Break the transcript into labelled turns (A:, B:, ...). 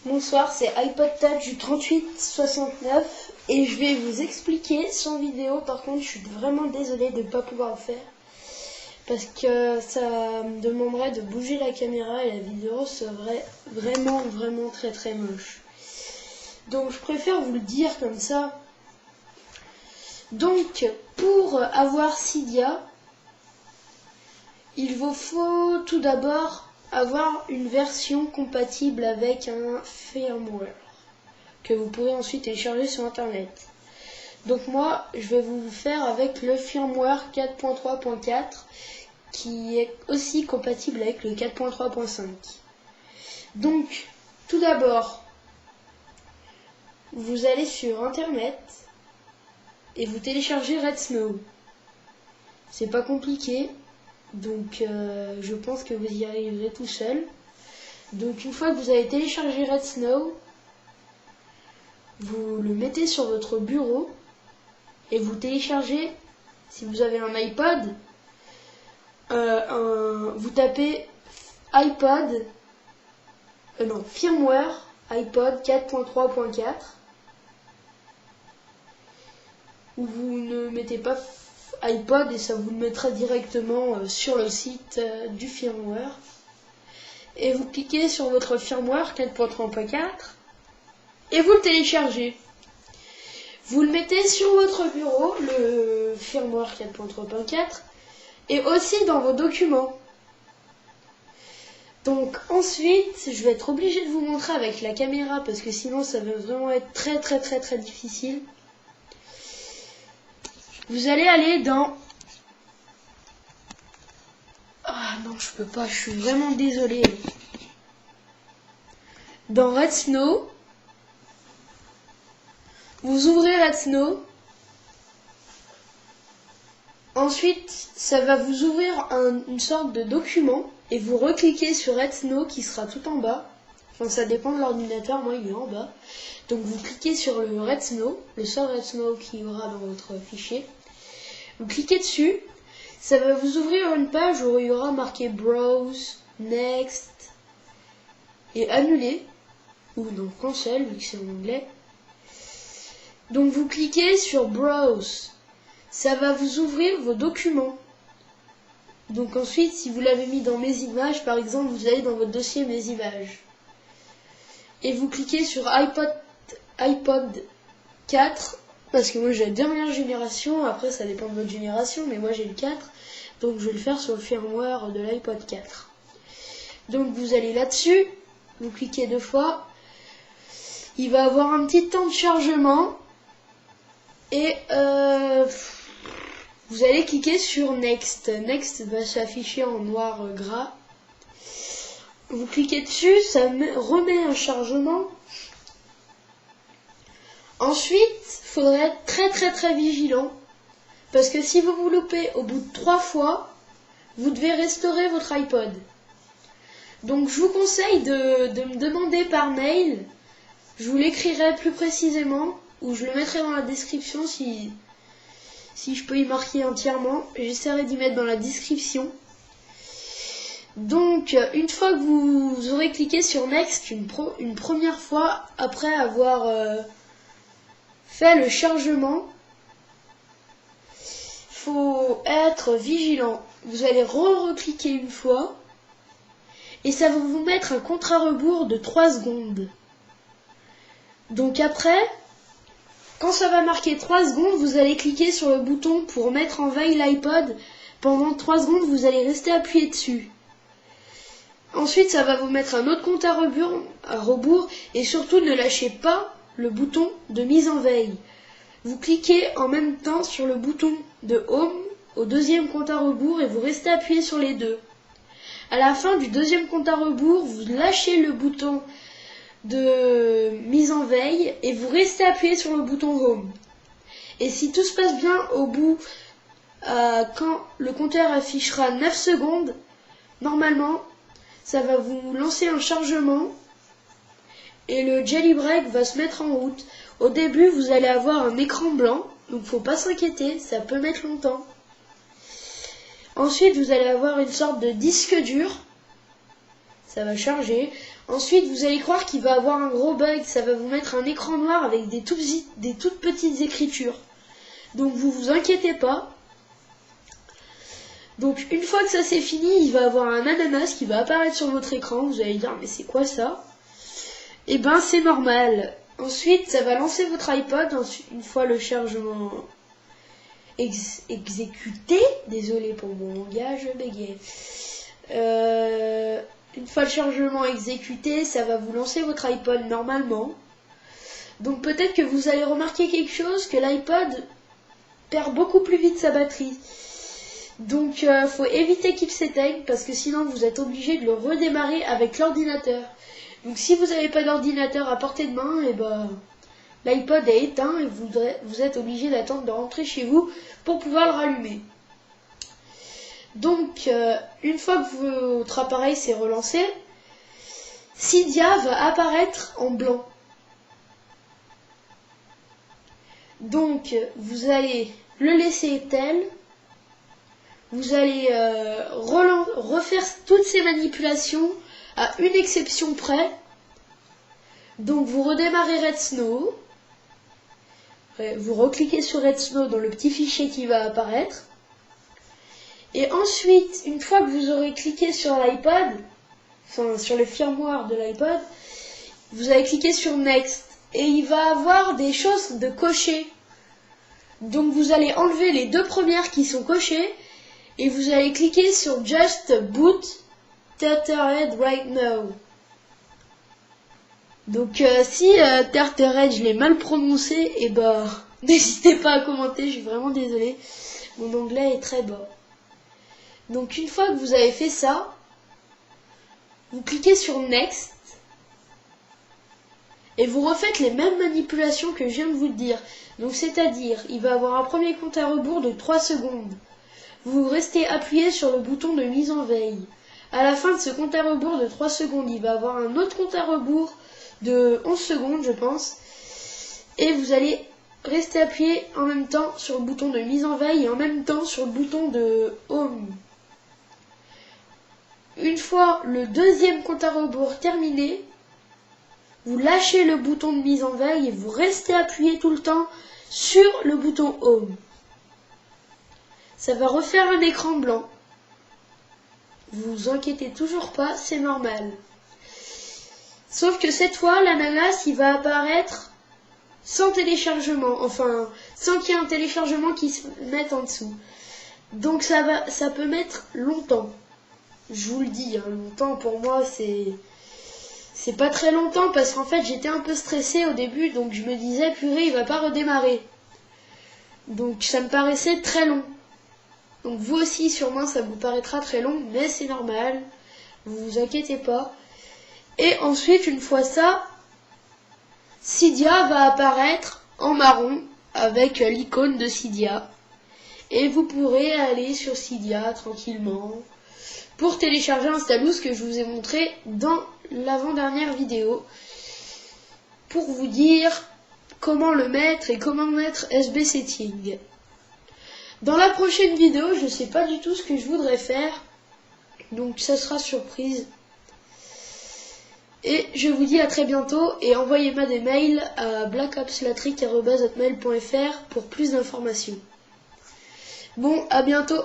A: Bonsoir, c'est iPod Touch du 3869 et je vais vous expliquer sans vidéo. Par contre, je suis vraiment désolée de ne pas pouvoir le faire parce que ça me demanderait de bouger la caméra et la vidéo serait vraiment très moche. Donc je préfère vous le dire comme ça. Donc pour avoir Cydia, il vous faut tout d'abord avoir une version compatible avec un firmware que vous pourrez ensuite télécharger sur internet. Donc moi je vais vous faire avec le firmware 4.3.4 qui est aussi compatible avec le 4.3.5. Donc tout d'abord vous allez sur internet et vous téléchargez Redsn0w. C'est pas compliqué. Donc je pense que vous y arriverez tout seul. Donc une fois que vous avez téléchargé Redsn0w, vous le mettez sur votre bureau et vous téléchargez, si vous avez un iPod, vous tapez firmware iPod 4.3.4 ou vous ne mettez pas iPod et ça vous le mettra directement sur le site du firmware. Et vous cliquez sur votre firmware 4.3.4 et vous le téléchargez. Vous le mettez sur votre bureau, le firmware 4.3.4, et aussi dans vos documents. Donc ensuite, je vais être obligée de vous montrer avec la caméra parce que sinon ça va vraiment être très difficile. Vous allez aller dans... Ah non, je peux pas, je suis vraiment désolée. Dans Redsn0w, vous ouvrez Redsn0w. Ensuite, ça va vous ouvrir une sorte de document et vous recliquez sur Redsn0w qui sera tout en bas. Enfin, ça dépend de l'ordinateur, moi il est en bas. Donc vous cliquez sur le Redsn0w, le seul Redsn0w qu'il y aura dans votre fichier. Vous cliquez dessus, ça va vous ouvrir une page où il y aura marqué Browse, Next et Annuler, ou non Cancel vu que c'est en anglais. Donc vous cliquez sur Browse, ça va vous ouvrir vos documents. Donc ensuite, si vous l'avez mis dans Mes images, par exemple, vous allez dans votre dossier Mes images. Et vous cliquez sur iPod 4, parce que moi j'ai la dernière génération, après ça dépend de votre génération, mais moi j'ai le 4, donc je vais le faire sur le firmware de l'iPod 4. Donc vous allez là-dessus, vous cliquez 2 fois, il va avoir un petit temps de chargement, et vous allez cliquer sur Next. Next va s'afficher en noir gras. Vous cliquez dessus, ça remet un chargement. Ensuite, il faudrait être très vigilant. Parce que si vous vous loupez au bout de 3 fois, vous devez restaurer votre iPod. Donc je vous conseille de me demander par mail. Je vous l'écrirai plus précisément. Ou je le mettrai dans la description si je peux y marquer entièrement. J'essaierai d'y mettre dans la description. Donc une fois que vous aurez cliqué sur Next une première fois, après avoir fait le chargement, il faut être vigilant. Vous allez recliquer une fois et ça va vous mettre un compte à rebours de 3 secondes. Donc après, quand ça va marquer 3 secondes, vous allez cliquer sur le bouton pour mettre en veille l'iPod. Pendant 3 secondes, vous allez rester appuyé dessus. Ensuite, ça va vous mettre un autre compte à rebours et surtout ne lâchez pas le bouton de mise en veille. Vous cliquez en même temps sur le bouton de Home au deuxième compte à rebours et vous restez appuyé sur les deux. À la fin du deuxième compte à rebours, vous lâchez le bouton de mise en veille et vous restez appuyé sur le bouton Home. Et si tout se passe bien au bout, quand le compteur affichera 9 secondes, normalement, ça va vous lancer un chargement et le jailbreak va se mettre en route. Au début, vous allez avoir un écran blanc, donc faut pas s'inquiéter, ça peut mettre longtemps. Ensuite, vous allez avoir une sorte de disque dur, ça va charger. Ensuite, vous allez croire qu'il va avoir un gros bug, ça va vous mettre un écran noir avec des toutes petites écritures. Donc vous vous inquiétez pas. Donc une fois que ça c'est fini, il va avoir un ananas qui va apparaître sur votre écran. Vous allez dire mais c'est quoi ça? Et ben c'est normal. Ensuite, ça va lancer votre iPod. Ensuite, une fois le chargement exécuté, désolé pour mon langage, je bégaye. Une fois le chargement exécuté, ça va vous lancer votre iPod normalement. Donc peut-être que vous allez remarquer quelque chose, que l'iPod perd beaucoup plus vite sa batterie. Donc faut éviter qu'il s'éteigne parce que sinon vous êtes obligé de le redémarrer avec l'ordinateur. Donc si vous n'avez pas d'ordinateur à portée de main, et ben l'iPod est éteint et vous êtes obligé d'attendre de rentrer chez vous pour pouvoir le rallumer. Donc, une fois que votre appareil s'est relancé, Cydia va apparaître en blanc. Donc, vous allez le laisser tel. Vous allez refaire toutes ces manipulations à une exception près. Donc, vous redémarrez Red Snow. Vous recliquez sur Red Snow dans le petit fichier qui va apparaître. Et ensuite, une fois que vous aurez cliqué sur l'iPod, enfin sur le firmware de l'iPod, vous allez cliquer sur Next. Et il va avoir des choses de cocher. Donc vous allez enlever les deux premières qui sont cochées. Et vous allez cliquer sur Just Boot Tethered Right Now. Donc si Tethered je l'ai mal prononcé, et bah n'hésitez pas à commenter, je suis vraiment désolée. Mon anglais est très bas. Donc une fois que vous avez fait ça, vous cliquez sur Next et vous refaites les mêmes manipulations que je viens de vous dire. Donc c'est-à-dire, il va avoir un premier compte à rebours de 3 secondes. Vous restez appuyé sur le bouton de mise en veille. À la fin de ce compte à rebours de 3 secondes, il va avoir un autre compte à rebours de 11 secondes, je pense. Et vous allez rester appuyé en même temps sur le bouton de mise en veille et en même temps sur le bouton de Home. Une fois le deuxième compte à rebours terminé, vous lâchez le bouton de mise en veille et vous restez appuyé tout le temps sur le bouton Home. Ça va refaire un écran blanc. Vous inquiétez toujours pas, c'est normal. Sauf que cette fois, l'ananas, il va apparaître sans téléchargement. Enfin, sans qu'il y ait un téléchargement qui se mette en dessous. Donc ça peut mettre longtemps. Je vous le dis, hein, longtemps pour moi c'est pas très longtemps parce qu'en fait j'étais un peu stressée au début, donc je me disais purée il va pas redémarrer. Donc ça me paraissait très long. Donc vous aussi sûrement ça vous paraîtra très long, mais c'est normal, vous vous inquiétez pas. Et ensuite une fois ça, Cydia va apparaître en marron avec l'icône de Cydia. Et vous pourrez aller sur Cydia tranquillement pour télécharger un Stalouz que je vous ai montré dans l'avant-dernière vidéo pour vous dire comment le mettre et comment mettre SB Setting. Dans la prochaine vidéo, je ne sais pas du tout ce que je voudrais faire, donc ça sera surprise. Et je vous dis à très bientôt et envoyez-moi des mails à blackopslatrick@hotmail.fr pour plus d'informations. Bon, à bientôt.